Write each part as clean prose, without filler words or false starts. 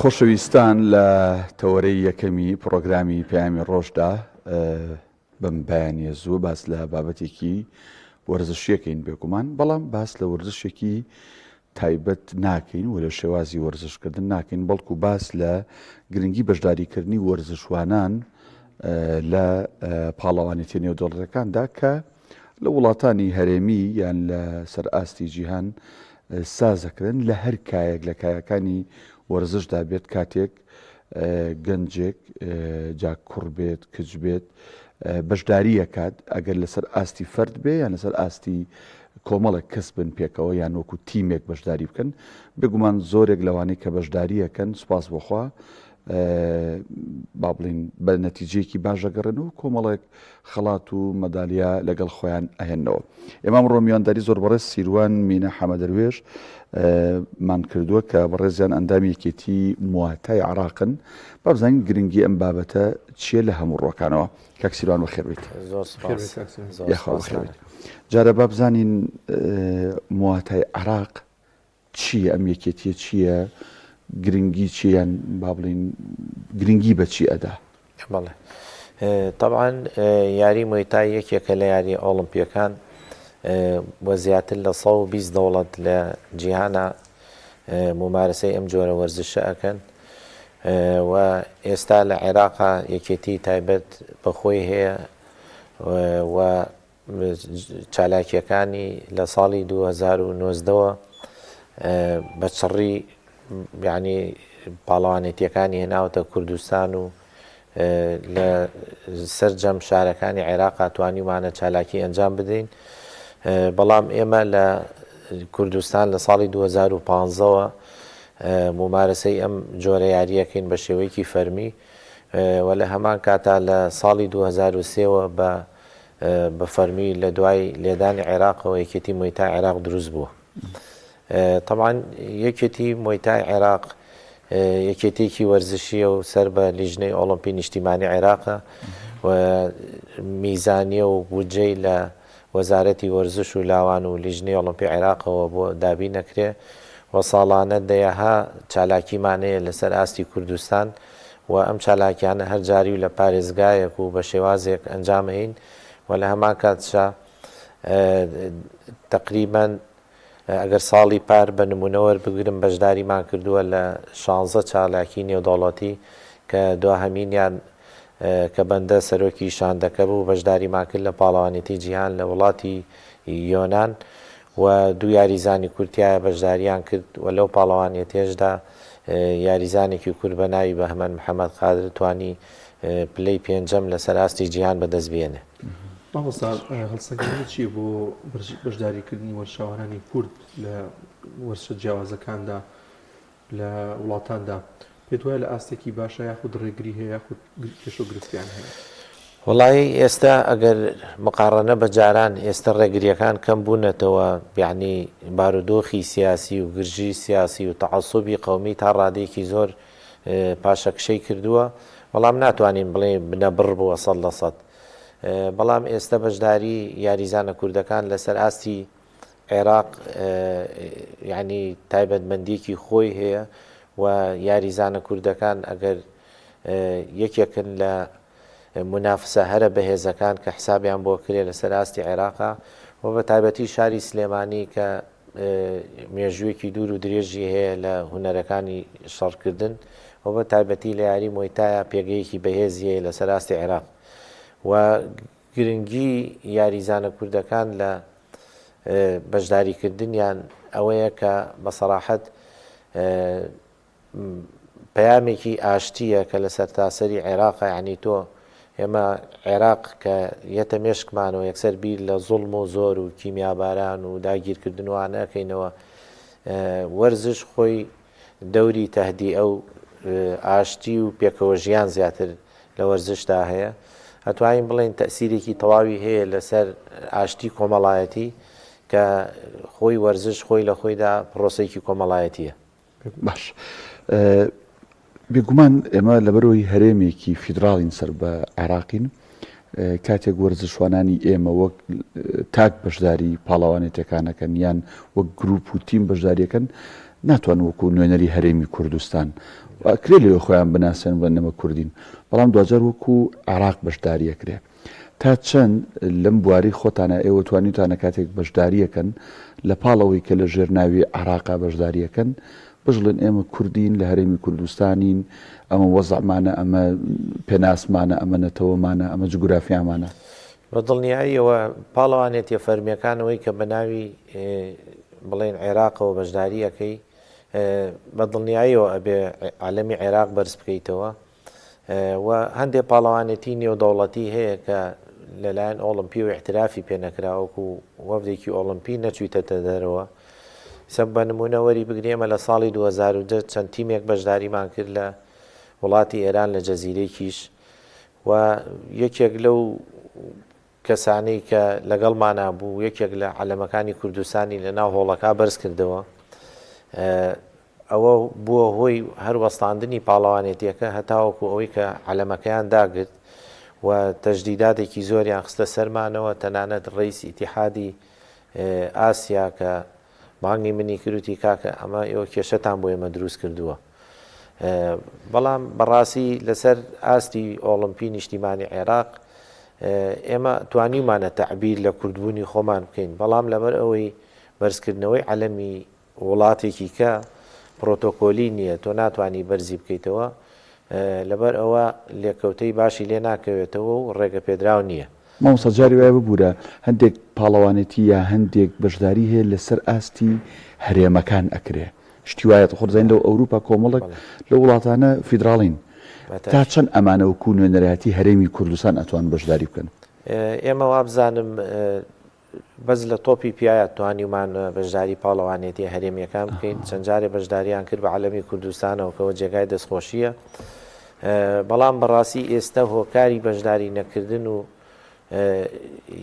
خۆشەویستان لە تەوەرەی یەکەمی پرۆگرامی پەیامی ڕۆژدا بەم بەیانیە زوو باس لە بابەتێکی وەرزشیەکەین بێگومان، بەڵام باس لە وەرزشێکی تایبەت ناکەین و لە شێوازی وەرزشکردن ناکەین، بەڵکو باس لە گرنگی بەشداریکردنی وەرزشوانان لە پاڵەوانێتی نێودەوڵەتەکاندا کە لە وڵاتانی هەرێمی یان لە سەر ئاستی جیهان سازەکردن لە هەر کایەک لە کایەکانی وەرزشدا بێت. کاتێک گەنجێک جا کوڕ بێت کچ بێت بەشداری ئەکات، ئەگەر لەسەر ئاستی فرد بێ یان لەسەر ئاستی کۆمەڵێک کەس بن پێکەوە یان وەکو تیمێک بەشداری بکەن، بێگومان زۆرێک لەوانەی کە بەشداری ئەکەن سوپاس بۆخوا با بڵین بە نەتیجەیەکی باش ئەگەڕێن و کۆمەڵێک خەڵات و مەدالیا لەگەڵ خۆیان ئەهێننەوە. ئێمە ئەمڕۆ میوانداری زۆر بەڕێز سیروان مینە حەمەدەروێژ مان کردووە کە بەڕێزیان ئەندامی یەکێتی مواتای عراقن، با بزانین گرنگی ئەم بابەتە چییە لە هەموو ڕۆکانەوە. کاک سیروان بەخێر بیت. جارە با بزانین مواتای عراق چییە، ئەم یەکێتیە چییە، گرنگی چیان با بڵین گرنگی بە چی ئەدا؟ بەڵێ طبعا یاری مویتای یەکێکە لە یاری ئۆڵمپیەکان وە زیاتر لە 120 دەوڵەت لە جیهانە ممارسەی ئەم جۆرە وەرزشە ئەکەن و ئێستا لە عێراقا یەکێتی تایبەت بەخۆی هەیە و چالاکیەکانی لە ساڵی 2019ەوە بە چڕی یعنی پاڵەوانێتیەکانی هێناوەتە کوردستان و لە سەرجەم شارەکانی عێراقا توانیمانە چالاکی ئەنجام بدەین. بەڵام ئێمە لە کوردستان لە ساڵی 2015ەوە ممارسەی ئەم جۆرە یاریەکەین بە شێوەیەکی فەرمی و لە هەمان کاتا لە ساڵی 2023ەوە بە فەرمی لە دوای لێدانی عێراقەوە یەکێتی مویتای عێراق دروست بووە. طبعا یەکێتی مویتای عێراق یەکێتێکی وەرزشیە و سەر بە لیژنەی ئۆڵمپی نیشتیمانی عێراقە و میزانیە و بودجەی لە وەزارەتی وەرزش و لاوان و لیژنەی ئۆڵمپی عێراقەوە بۆ دابین نەکرێ و ساڵانە دەیەها چالاکیمانەیە لەسەر ئاستی کوردستان و ئەم چالاکیانە هەر جاری و لە پارێزگایەک و بە شێوازێک ئەنجامەین و لە هەمان کاتشا تقریباً ئەگەر ساڵی پار بە نمونەوە بگرم بەشداریمان کردووە لە 16 چالاکی نێودەوڵەتی کە دوهەمینیان کە بەندە سەرۆکی شاندەکە بوو بەشداریمان کرد لە پاڵەوانێتی جیهان لە وڵاتی یۆنان و دوو یاریزانی کورتایە بەشداریان کرد و لەو پاڵەوانێتێشدا یاریزانێکی کورد بە ناوی بەهمەن محەممەد قادر توانی پلەی پێنجەم لەسەر ئاستی جیهان بەدەست بێنێ. مامۆستا هەڵسەنگاندنی چی بۆ بەشداریکردنی وەرشەوانانی کورد لە وەرشە جیاوازەکاندا لە وڵاتاندا پێت وایە لە ئاستێکی باشە یاخود ڕێگری هەیە یاخود کێشە و گرفتیان هەیە؟ وڵی ئێستا ئەگەر مقارنە بە جاران ئێستا ڕێگریەکان کەم بوونەتەوە، یعنی بارودۆخی سیاسی و گرژی سیاسی و تەعەسوبی قەومی تا ڕادێکی زۆر پاشەکشەی کردووە، بەڵام ناتوانین بڵێ بنەبڕ بووە 100%. بەڵام ئێستا بەشداری یاریزانە کوردەکان لەسەر ئاستی عێراق یعنی تایبەتمەندیەکی خۆی هەیە و یاریزانە کوردەکان ئەگەر یەکێکن لە منافسە هەرە بەهێزەکان کە حسابیان بۆ کرێ لەسەر ئاستی عێراقا و بە تایبەتی شاری سلێمانی کە مێژوویەکی دوور و درێژی هەیە لە هونەرەکانی شەڕکردن و بە تایبەتی لە یاری مۆیتایە پێگەیەکی بەهێزی هەیە لەسەر ئاستی عێراق و گرنگی یاریزانە کوردەکان لە بەشداریکردنیان ئەوەیە کە بە سەراحەت پەیامێکی ئاشتیە کە لە سەرتاسەری عێراقە، یعنی تۆ ئێمە عێراق کە یەتە مێشکمانەوە یەکسەر بیر لە زوڵم و زۆر و کیمیاباران و داگیرکردن وانەکەینەوە، وەرزش خۆی دەوری تەهدی ئەو ئاشتی و پێکەوە ژیان زیاتر لە وەرزشدا هەیە، ئەتوانین بڵێن تەسیرێکی تەواوی هەیە لەسەر ئاشتی کۆمەڵایەتی کە خۆی وەرزش خۆی لە خۆیدا پرۆسەیەکی کۆمەڵایەتیە. باش بێگومان ئێمە لەبەرەوەی هەرێمێکی فیدراڵین سەر بە عێراقین، کاتێک وەرزشوانانی ئێمە وەک تاک بەشداری پاڵەوانێتەکانەکەن یان وەک گروپ و تیم بەشداریەکەن ناتوان وەکو نوێنەری هەرێمی کوردستان کرێ لێ خۆیان بناسێن بەنەمە کوردین بەڵام دوجار وەکو عراق بەشداریەکرێ تا چەند لەم بواری خۆتانە ئێوە توانیتانە کاتێک بەشداریەکەن لە پاڵەوەی کە لە ژێرناوی عراقا بەشداریەکەن بژڵێن ئێمە کوردین لە هەرێمی کوردستانین ئەمە وەزعمانە ئەمە پێناسمانە ئەمە نەتەوەمانە ئەمە جوگرافیامانە بە دڵنیاییەوە پاڵەوانێتە فەرمیەکانەوەی کە بەناوی بڵێن عێراقەوە بەشداریەکەی بە دڵنیاییەوە ئەبێ عالەمی عێراق بەرز بکەیتەوە و هەندێک پاڵەوانێتی نێودەوڵەتی هەیە کە لەلایەن ئۆڵمپی و احترافی پێنەکراوەکو وەفدێکی ئۆڵمپی نەچوویتە دەرەوە سەب بە نمونەوەری بگرێمە لە ساڵی 2010 چەند تیمێک بەشداریمان کرد لە وڵاتی ئێران لە جەزیرەیەکیش و یەکێک لەو کەسانەی کە لەگەڵمانە بوو یەکێک لە عەلەمەکانی کوردستانی لە ناو هۆڵەکە بەرز کردەوە ئەوە بووە هۆی هەروەستاندنی پاڵەوانێتیەکە هەتاوەکو ئەوەی کە عەلەمەکەیان داگرت و تەجدیداتێکی زۆریان خستە سەرمانەوە تەنانەت ڕئیس ئیتیحادی ئاسیا کە بانگی منی کروتی کاکە ئەمە ئێوە کێشەتان بۆ ئێمە دروست کردووە بەڵام بەڕاستی لەسەر ئاستی ئۆڵمپی نیشتیمانی عێراق ئێمە توانیمانە تەعبیر لە کوردبوونی خۆمان بکەین بەڵام لەبەر ئەوەی بەرزکردنەوەی عەلەمی وڵاتێکی کە پرۆتۆکۆلی نییە تۆ ناتوانانی بەرزی بکەیتەوە لەبەر ئەوە لێکەوتەی باشی لێ ناکەوێتەوە و ڕێگە پێدراو نییە مامۆستا جاری وایە ببوورە هەندێک پاڵەوانێتی یا هەندێک بەشداری هەیە لەسەر ئاستی هەرێمەکان ئەکرێ شتی وایەت خۆرزین لەو ئەوروپا کۆمەڵک لە وڵاتانە فیدراڵین تا چەند ئەمانە وکو نوێنەرایەتی هەرێمی کوردستان ئەتوان بەشداری بکەن ئێمە وابزانم بەس لە تۆپی پیاە توانیمان بەشداری پاڵەوانێتی هەرێمیەکان بکەین چەند جارێ بەشداریان کرد بە عەلەمی کوردستانەوە کەەوە جێگای دەستخۆشیە بەڵام بەڕاستی ئێستا هۆکاری بەشداری نەکردن و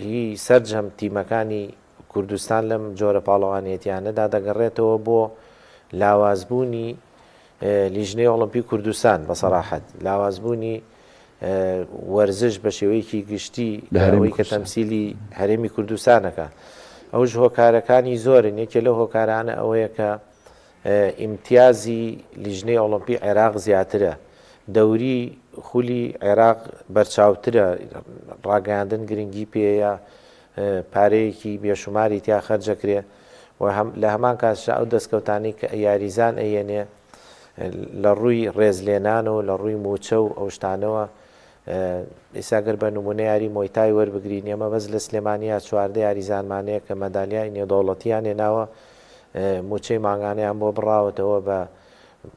هی سەررجەم تیمەکانی کوردستان لەم جۆرە پاڵەوانێتیانەدا دەگەڕێتەوە بۆ لاوازبوونی لیژنەی ئۆڵمپی کوردستان بەسەراحەت لاوازبوونی وەرزش بە شێوەیەکی گشتی لەوەی کە تەمسیلی هەرێمی کوردستانەکە ئەوش هۆکارەکانی زۆرن یەکێ لەو هۆکارانە ئەوەیە کە ئیمتیازی لیژنەی ئۆڵمپی عێراق زیاترە دەوری خولی عێراق بەرچاوترە ڕاگەاندن گرنگی پێەیە پارەیەکی بێشماری تیا خەرجەکرێ و لە هەمان کاتشا ئەو دەستکەوتانی کە یاریزان ئەیەنێ لە ڕووی ڕێزلێنانەوە لە ڕووی موچە و ئەو شتانەوە ئێساگەر بە نمونە یاری مۆیتای وەربگرین ئێمە بەس لە سلێمانیا چواردە یاریزانمانەیە کە مەدالیای نێودەوڵەتیان هێناوە موچەی ماگانەیان بۆ بڕاوەتەوە بە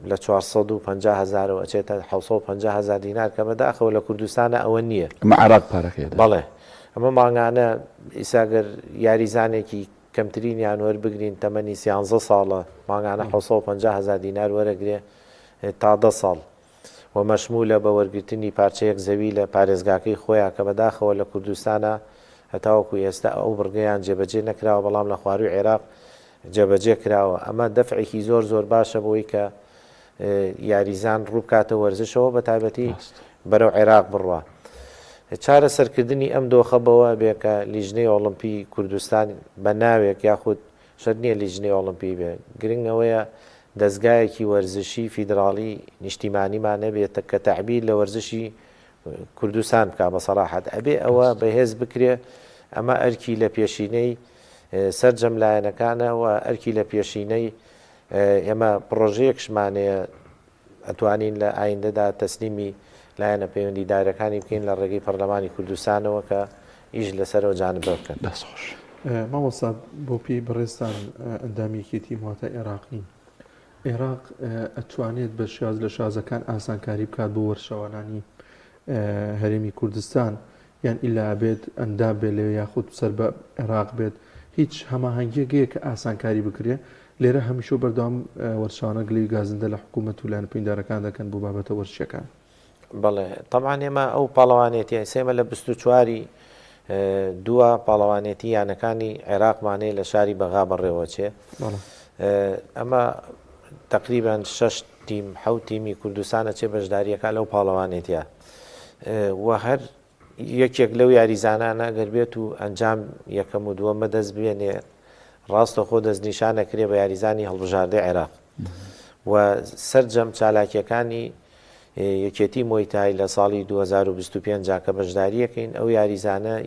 لە 450,000 ئەچێتە 750,000 دینار کە بەداخەوە لە کوردستانە ئەوە نییە ئەمە عێراق پارەکەیە بەڵێ ئەمە ماگانە ئیساگەر یاریزانێکی کەمترینیان وەربگرین تەمەنی 13 ساڵە ماگانە 750,000 دینار وەرەگرێ تا 10 ساڵ و مەشمولە بە وەرگرتنی پارچەیەک زەوی لە پارێزگاکەی خۆیان کە بەداخەوە لە کوردستانە هەتاوەکو ئێستا ئەو بڕگەیان جێبەجێ نەکراوە بەڵام لە خواروی عێراق جێبەجێ کراوە ئەمە دەفعێکی زۆر زۆر باشە بۆی کە یاریزان ڕووبکاتە وەرزشەوە بە تایبەتی بەرەو عێراق بڕوە چارە سەرکردنی ئەم دۆخە بەوە بێ کە لیژنەی ئۆڵمپی کوردستان بە ناوێک یاخود شەر نییە لیژنەی ئۆڵمپی بێ گرنگەوەیە دەستگایەکی وەرزشی فیدراڵی نیشتیمانیمان نەبێت کە تەعبیر لە وەرزشی کوردستان بکە بەسەراحەت ئەبێ ئەوە بەهێز بکرێ ئەمە ئەرکی لە پێشینەی سەررجەم لایەنەکانە و ئەرکی لە پێشینەی ئێمە پرۆژەیەکشمانەیە ئەتوانین لە ئایندەدا تەسلیمی لایەنە پەیوەندیدارەکانی بکەین لە ڕێگەی پەرلەمانی کوردستانەوە کە ئیش لەسەرەوە جانبە بکەن دەستخۆش مامۆستا بۆ پێی بەڕێستان ئەندامێکێتی واتە عێراقی عێراق ئەتوانێت بە شاز لە شازەکان ئاسانکاری بکات بۆ وەرشەوانانی هەرێمی کوردستان یان ئیلا بێت ئەندام بێت لێ یاخود سەر بە عێراق بێت هیچ هەماهەنگیەکەیە کە ئاسانکاری بکرێ لێرە هەمیشە بەردەوام وەرشانە گلەی گازندە لە حکوومەت و لایەنە پەیوەندیدارەکان دەکەن بۆ بابەتە وەرشەکان بەڵێ تەمان ئێمە ئەو پاڵەوانێتی سێمە لە 24 دووە پاڵەوانێتی یانەکانی عێراقمانەیە لە شاری بەغا بەڕێوە چێ ئەمە تقریبان 6 تیم حەوت تیمی کوردستانە چێ بەشداریەکە لەو پاڵەوانێتە و هەر یەکێک لەو یاریزانانە گەر بێت و ئەنجام یەکەم و دووەمە دەست بێنێ ڕاستە خۆ دەستنیشانەکرێ بە یاریزانی هەڵبژاردەی عێراق و سەرجەم چالاکیەکانی یەکێتی مۆیتای لە ساڵی 2025 کە بەشداریەکەین ئەو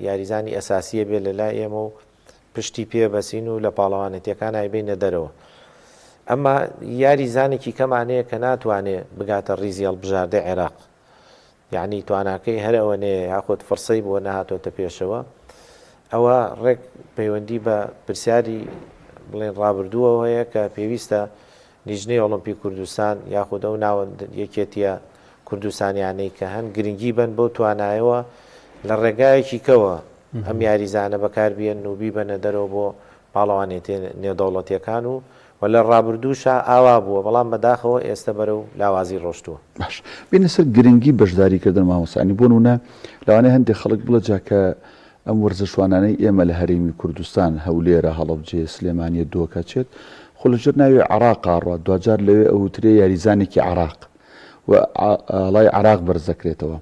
یاریزانی ئەساسیە بێ لە لای ئێمە و پشتی پێبەسین و لە پاڵەوانێتیەکان ئایبینە دەرەوە. ئەمە یاریزانێکی کەمانەیە کە ناتوانێت بگاتە ڕیزی هەڵبژاردەی عێراق، یعنی تواناکەی هەر ئەوەنەیە یاخۆت فڕسەی بۆ نەهاتۆتە پێشەوە. ئەوە ڕێک پەیوەندی بە پرسیاری بڵێن ڕابردووەوە هەیە کە پێویستە لیژنەی ئۆڵمپی کوردستان یاخود ئەو ناوە یەکێتیە کوردستانیانەی کە هەن گرنگی بن بۆ توانایەوە لە ڕێگایەکی کەوە ئەم یاریزانە بەکاربیێن و بیبەنە دەرەوە بۆ پاڵەوانێتی نێودەوڵەتیەکان و لە ڕابردووشە ئاوا بووە، بەڵام بەداخەوە ئێستا بەرەو لاوازی ڕۆشتووە. باش بینە سەر گرنگی بەشداریکردن مامۆسانی بۆ نمونە لەوانەیە هەندێک خەڵک بڵە جاکە ئەم وەرزشوانانەی ئێمە لە هەرێمی کوردستان هەولێرە هەڵەبجێ سلێمانیە دۆکە چێت خۆ لەژێر ناوێ عێراق ڕات دوجار لەوێ ئەوترێ یاریزانێکی عێراق و ئاڵای عێراق بەرز دەکرێتەوە.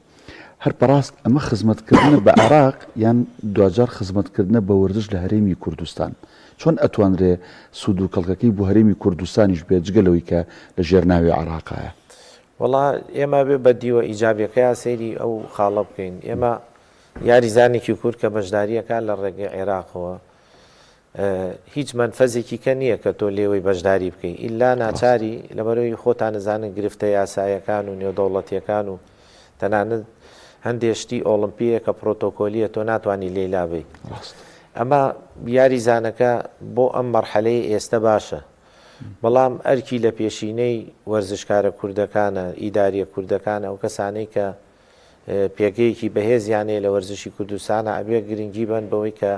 هەر بەڕاست ئەمە خزمەتکردنە بە عێراق یان دوجار خزمەتکردنە بە وەرزش لە هەرێمی کوردستان چۆن ئەتوانرێ سوود و کەڵکەکەی بۆ هەرێمی کوردستانیش بێت جگەلەوەی کە لە ژێر ناوێ عێراقایە؟ وەڵا ئێمە بێ بەدیوە ئیجابیەکەیان سەیری ئەو خاڵە بکەین. ئێمە یاریزانێکی کورد کە بەشداریەکان لە ڕێگەی عێراقەوە هیچ منفەزێکی کە نییە کە تۆ لێوەی بەشداری بکەیت ئیلا ناچاری لەبەرەوەی خۆتان نزانن گرفتە یاسایەکان و نێودەوڵەتیەکان و تەنانەت هەندێشتی ئۆڵمپیە کە پرۆتۆکۆلیە تۆ ناتوانانی لێلابێ. ئەمە یاریزانەکە بۆ ئەم مەرحەلەی ئێستا باشە، بەڵام ئەرکی لە پێشینەی وەرزشکارە کوردەکانە ئیداریە کوردەکانە ئەو کەسانەی کە پێگەیەکی بەهێزیانەیە لە وەرزشی کوردستانە ئەبێ گرنگی بن بەوەی کە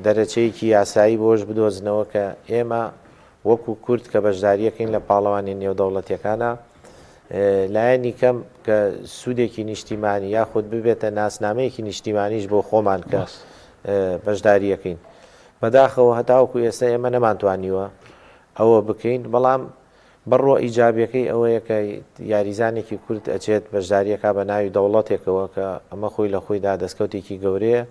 دەرەچەیەکی یاسایی بۆش بدۆزنەوە کە ئێمە وەکو کورد کە بەشداریەکەین لە پاڵەوانی نێودەوڵەتیەکانە لایەنی کەم کە سوودێکی نیشتیمانی یاخود ببێتە ناسنامەیەکی نیشتیمانیش بۆ خۆمان کە بەشداریەکەین. بەداخەوە هەتاوەکو ئێستا ئێمە نەمانتوانیوە ئەوە بکەین، بەڵام بڕۆ ئیجابیەکەی ئەوەیە کە یاریزانێکی کورد ئەچێت بەشداریەکە بە ناوی دەوڵەتێکەوە کە ئەمە خۆی لە خۆیدا دەستکەوتێکی گەورەیە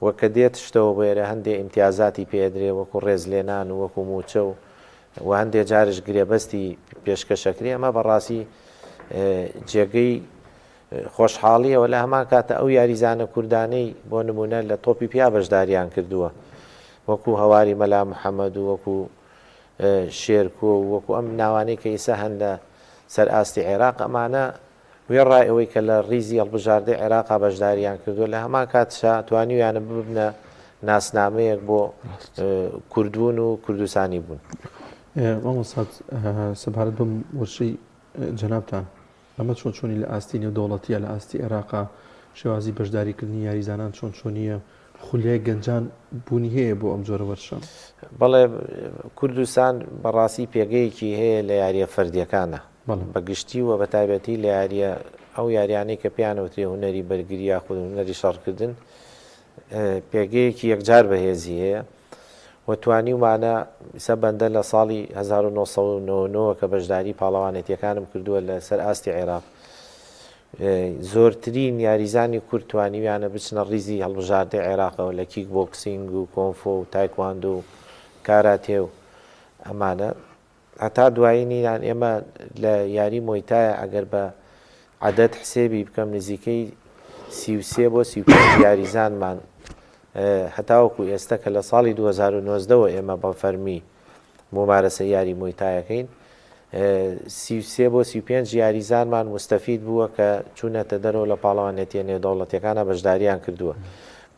وە کە دێت شتەوە بێرە هەندێک ئیمتیازاتی پێدرێ وەکو ڕێزلێنان و وەکو موچە و هەندێک جارش گرێبەستی پێشکەشەکری. ئەمە بەڕاستی جێگەی خۆشحاڵیەوە لە هەمان کاتە ئەو یاریزانە کوردانەی بۆ نمونە لە تۆپی پیا بەشداریان کردووە وەکو هەواری مەلا محەممەد و وەکو شێرکۆ و وەکو ئەم ناوانەی کە ئێستا هەن لە سەر ئاستی عێراق ئەمانە وێڕای ئەوەی کە لە ڕیزی هەڵبژاردەی عێراقا بەشداریان کردووە لە هەمان کاتشا توانیویانە ببنە ناسنامەیەک بۆ کوردبوون و کوردستانی بوون. مامۆستا سەبارەت بەم وەرشەی جەنابتان ئەمە چۆن چۆنی لە ئاستی نێودەوڵەتیە لە ئاستی عێراقا شێوازی بەشداریکردنی یاریزانان چۆن چۆنیە خولیای گەنجان بوونی هەیە بۆ ئەم جۆرە وەرشە؟ بەڵێ کوردستان بەڕاستی پێگەیەکی هەیە لە یاریە فەردیەکانە بەگشتی و بە تایبەتی لە یاریە ئەو یاریانەی کە پیانەوترێ هونەری بەرگری یاخود هونەری شەڕکردن پێگەیەکی یەکجار بەهێزی هەیە و توانیومانە ئیسا بەندە لە ساڵی 1990 کە بەشداری پاڵەوانێتیەکانم کردووە لە سەر ئاستی عێراق زۆرترین یاریزانی کورد توانیویانە بچنە ڕیزی هەڵبژاردەی عێراقەوە لە کیک بۆکسینگ و کۆنفۆ و تایکواندۆ و کاراتێ و ئەمانە هەتا دوایینیان ئێمە لە یاری مۆیتایە ئەگەر بە عەدەد حسێبی بکەم نزیکەی 33 بۆ 35 یاریزانمان هەتاوەکو ئێستا کە لە ساڵی 2019ەوە ئێمە بە فەرمی ممارەسە یاری مۆیتایەکەین 33 بۆ 35 یاریزانمان مستەفید بووە کە چوونەتە دەرەوە لە پاڵەوانێتیە نێودەوڵەتیەکانە بەشداریان کردووە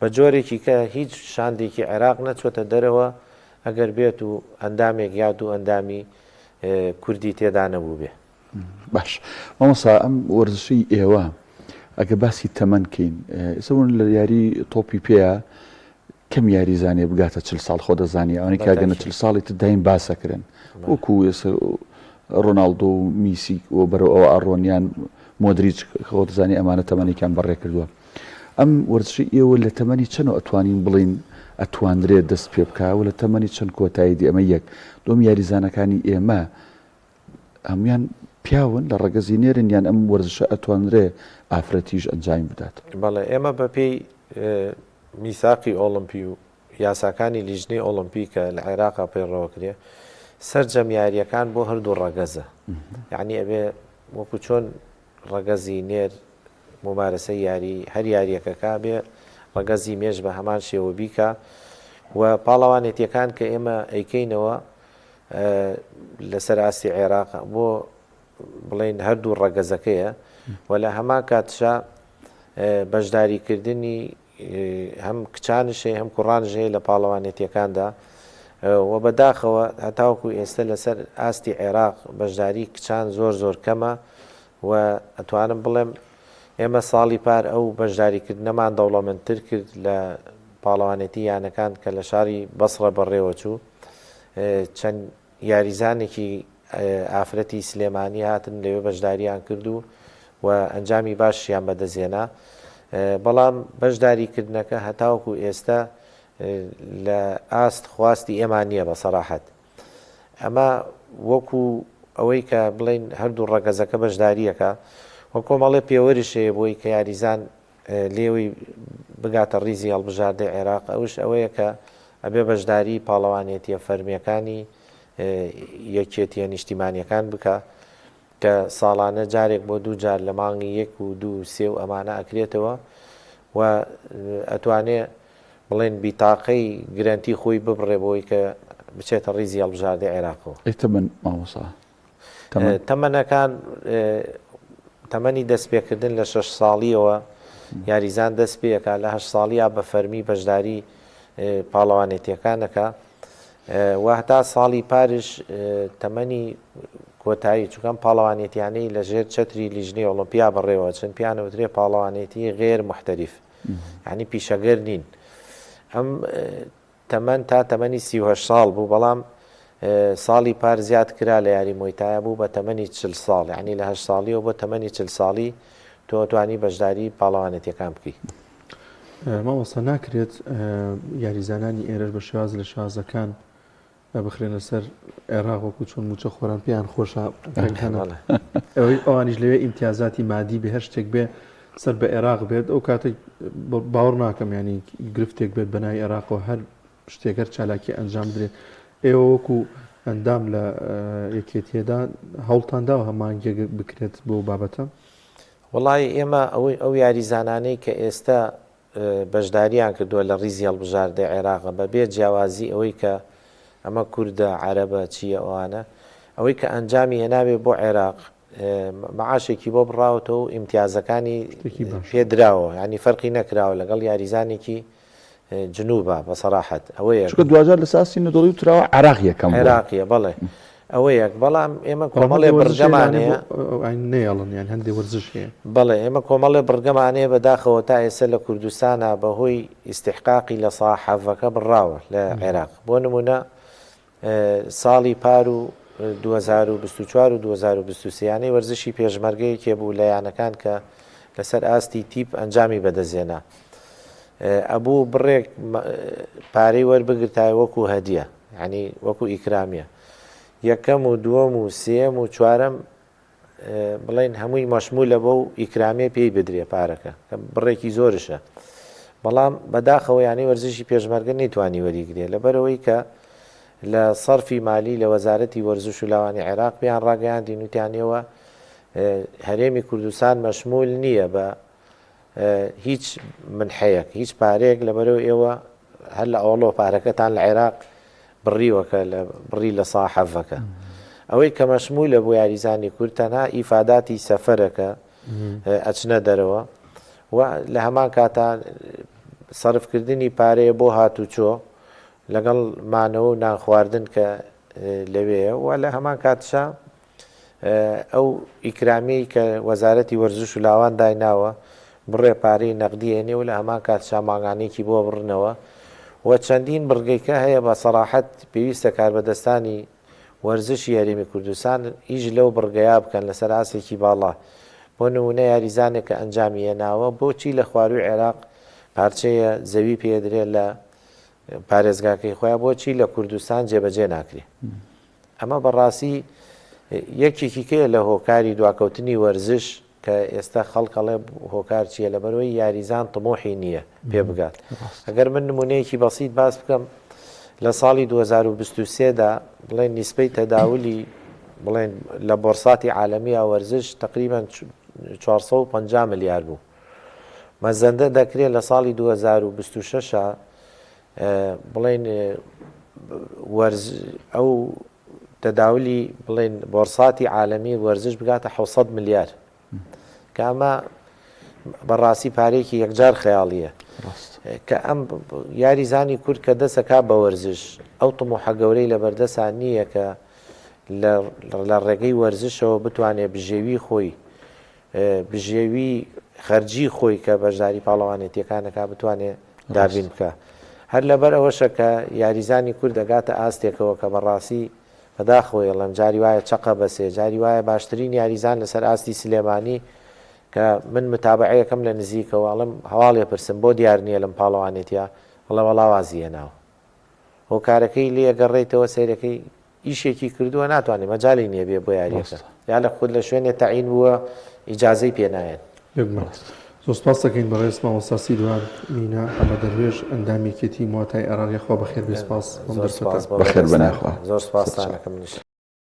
بە جۆرێکی کە هیچ شاندێکی عێراق نەچۆتە دەرەوە ئەگەر بێت و ئەندامێک یاد و ئەندامی کوردی تێدا نەبوو بێ. باش مامۆستا ئەم وەرزشی ئێوە ئەگە باسی تەمەنکەین ئێسەون لە یاری تۆپی پێە کەم یاریزانێ بگاتە 40 ساڵ خۆ دەزانی ئەوەی کاگەنە 40 ساڵی تدایم باسەکردن وەکو ئێستا ڕۆناڵدۆ و میسی و بەرەو ئەوە ئەڕۆنیان مۆدریچ خۆ دەزانی ئەمانە تەمەنێکیان بەڕێ کردووە. ئەم وەرزشی ئێوە لە تەمەنی چەند ئەتوانین بڵین ئەتواندرێت دەست پێ بکەوە لە تەمەنی چەند کۆتاییدی ئەمە یەک دۆم یاریزانەکانی ئێمە هەمویان پیاون لە ڕەگەزینێرن یان ئەم وەرزشە ئەتوانرێ ئافرەتیش ئەنجام بدات؟ بەڵێ ئێمە بەپێی میساقی ئۆڵمپی و یاساکانی لیژنەی ئۆڵمپیکە لە عێراقا پەیڕەوە کرێ سەرجەم یاریەکان بۆ هەردوو ڕەگەزە یعنی ئەبێ وەکو چۆن ڕەگەزی نێر ممارەسە یاری هەر یاریەکەکە بێ ڕەگەزی مێژ بە هەمان شێوە بیکە و پاڵەوانێتیەکان کە ئێمە ئەیکەینەوە لەسەر ئاستی عێراق بۆ بڵێن هەردوو ڕەگەزەکەیە و لە هەمان کاتشا بەشداریکردنی هەم کچانش هەیە هەم کوڕانش هەیە لە پاڵەوانێتیەکاندا و بەداخەوە هەتاوکو ئێستا لەسەر ئاستی عێراق بەشداری کچان زۆر کەمە و ئەتوانم بڵێم ئێمە ساڵی پار ئەو بەشداریکردنەمان دەوڵەمەندتر کرد لە پاڵەوانێتی یانەکان کە لە شاری بەسڕە بەڕێوە چوو چەند یاریزانێکی ئافرەتی سلێمانی هاتن لەوێ بەشداریان کردو و ئەنجامی باشیان بەدەزێنا بەڵام بەشداریکردنەکە هەتاوکو ئێستا لە ئاست خواستی ئێمان نییە بە سەراحەت ئەمە وەکو ئەوەی کە بڵین هەردوو ڕەگەزەکە بەشداریەکە وە کۆمەڵێ پێوەرشەیە بۆی کە یاریزان لێوی بگاتە ڕیزی هەڵبژاردەی عێراق ئەوش ئەوەیە کە ئەبێ بەشداری پاڵەوانێتیە فەرمیەکانی یەکێتیە نیشتیمانیەکان بکە کە ساڵانە جارێک بۆ دوو جار لە مانگی 1 و 2 و 3 و ئەمانە ئەکرێتەوە و ئەتوانێ بڵێن بیتاقەی گرنتی خۆی ببڕێ بۆی کە بچێتە ڕیزی هەڵبژاردەی عێراقەوە. ئیتەمەن مامۆستا تەمەنەکان تەمەنی دەستپێکردن لە 6 ساڵیەوە یاریزان دەست پێەکە لە 8 ساڵیا بە فەرمی بەشداری پاڵەوانێتیەکانەکە و هەتا ساڵی پارش تەمەنی کۆتایی چووکەم پاڵەوانێتیانەی لە ژێر چەتری لیژنەی ئۆلۆمپیا بەڕێوە چەند پیانەوترێ پاڵەوانێتی غێر محتەریف یعنی پیشەگەر نین ئەم تەمەن تا تەمەنی 38 ساڵ بوو بەڵام ساڵی پار زیاد کرا لە یاری مۆیتایە بوو بە تەمەنی 40 ساڵ یعنی لە 8 ساڵیەوە بۆ تەمەنی 40 ساڵی تۆ توانی بەشداری پاڵەوانێتیەکان بکەی. مامۆستا ناکرێت یاریزانانی ئێرە بە شێواز لە شازەکان بخرێنە سەر عێراق وەکو چۆن موچە خۆران پێیان خۆشە ئەوەی ئەوانیش لەوێ ئیمتیازاتی مادی بە هەر شتێک بێ سەر بە عێراق بێت ئەو کاتێک باوەڕ ناکەم ینی گرفتێک بێت بەنای عێراقەوە هەر شتێکەر چالاکی ئەنجام درێت ئێوە وەکو ئەندام لە یەکێتیەدا هەوڵتانداوە هەمانگە بکرێت بۆ بابەتە؟ وڵی ئێمە ئەو یاریزانانەی کە ئێستا بەشداریان کردووە لە ڕیزی هەڵبژاردەی عێراقە بەبێ جیاوازی ئەوەی کە ئەمە کووردە عەرەبە چییە ئەوانە ئەوەی کە ئەنجامی هێناوێ بۆ عێراق مەعاشێکی بۆ بڕاوەتەوە و ئیمتیازەکانی پێدراوە ینی فەرقی نەکراوە لەگەڵ یاریزانێکی جنوبە بە سەراحەت ئەوەیە دوجار لە ساسی نەدۆڵی وتراوە عێراق یەکەم عێراقیە بەڵێ ئەوە یەک بەڵام ئێمە کۆمەڵێ بڕگەمانەیە نێڵن یان هەندێک وەرزش هەیە بەڵێ ئێمە کۆمەڵێ بڕگەمانەیە بەداخەوە تا ئێستا لە کوردستانە بەهۆی ئیستحقاقی لە ساحەڤەکە بڕاوە لە عێراق بۆ نمونە ساڵی پار و 2024 و 2023 وەرزشی پێشمەرگەیەکێ بوو لە یانەکان کە لەسەر ئاستی تیپ ئەنجامی بەدەزێنا ئەبوو بڕێک پارەی وەربگرتای وەکو هەدیە ینی وەکو ئیکرامیە یەکەم و دووەم و سێم و چوارەم بڵێن هەمووی مەشمولە بە و ئیکرامیە پێی بدرێ پارەکە بڕێکی زۆرشە بەڵام بەداخەوە یانی وەرزشی پێشمەرگە نەیتوانی وەریگرێ لەبەرەوەی کە لە سەرفی مالی لە وەزارەتی وەرزش و لاوانی عێراق پێیان ڕاگەیاندی نوتیانەوە هەرێمی کوردستان مەشمول نییە بە هیچ منحەیەک هیچ پارەیەک لەبەرەوە ئێوە هەر لە ئەوڵۆ پارەکەتان لە عێراق بڕیوەکە بڕی لە ساحەڤەکە ئەوەی کە مەشمولە بۆ یاریزانی کورد تەنها ئیفاداتی سەفەرەکە ئەچنە دەرەوە و لە هەمان کاتە سەرفکردنی پارەیە بۆ هاتوچۆ لەگەڵ مانەوە و نان خواردن کە لەوەیە و لە هەمان کاتشا ئەو ئیکرامی کە وەزارەتی وەرزش و لاوان دایناوە بڕێ پارەی نەقدیێنێ و لە هەمان کاتشا ماگانێکی بۆ بڕنەوە و چەندین بڕگەیکە هەیە بە سەراحەت پێویستە کاربەدەستانی وەرزشی هەرێمی کوردستان هیچ لەو بڕگەیا بکەن لەسەر ئاسێکی باڵا بۆ نمونە یاریزانێک کە ئەنجامی هێناوە بۆچی لە خواروی عێراق پارچەیە زەوی پێدرێت لە پارێزگاکەی خۆیان بۆچی لە کوردستان جێبەجێ ناکرێ ئەمە بەڕاستی یەکێکی کێ لە هۆکاری دواکەوتنی وەرزش کە ئێستا خەڵکەڵێ هۆکار چیە لەبەرەوەی یاریزان تمۆحی نییە پێ بگات ئەگەر من نمونەیەکی بەسیط باس بکەم لە ساڵی 2023دا بڵێن نیسبەی تەداولی بڵێن لە بۆرساتی عالەمی وەرزش تقریبا 450 ملیار بوو. مەزەندە دەکرێت لە ساڵی 2026 بڵێن ئەو تەداولی بڵێن بۆرساتی عالەمی وەرزش بگاتە 600 ملیار کە ئەمە بەڕاستی پارێکی یەکجار خەیاڵیە کە ئەم یاریزانی کورد کە دەسەکا بە وەرزش ئەو تموحە گەورەی لە بەردەسان نییە کە لە ڕێگەی وەرزشەوە بتوانێت بژێوی خۆی بژێوی خەرجی خۆی کە بەشداری پاڵەوانێتیەکانەکە بتوانێت دابین بکە. هەر لەبەر ئەوەشە کە یاریزانی کورد دەگاتە ئاستێکەوە کە بەڕاستی بەداخۆی ئەڵێم جاری وایە چقە بەسێ جاری وایە باشترین یاریزان لەسەر ئاستی سلێمانی کە من متابعەکەم لە نزیکەوە ئەڵم هەواڵێ پرسم بۆ دیار نییە لەم پاڵەوانێتیا ئەڵە وەڵاوازیە ناوە هۆکارەکەی لێ گەڕێیتەوە سیرەکەی ئیشێکی کردووە ناتوانێت مەجای نییە بێ بۆ یاریەکە یا لە خود لە شوێنێ تەعین بووە ئیجازەی پێنایەن. زۆر سپاس دەکەین بەڕێز مامۆستا سیروان مینە ئەمەدەروێژ ئەندامیکێتی مواتای ئەراقی خوا بەخێر بێ سپاس بەخێر بناخوا زۆر سپاسدانەکەم منیش.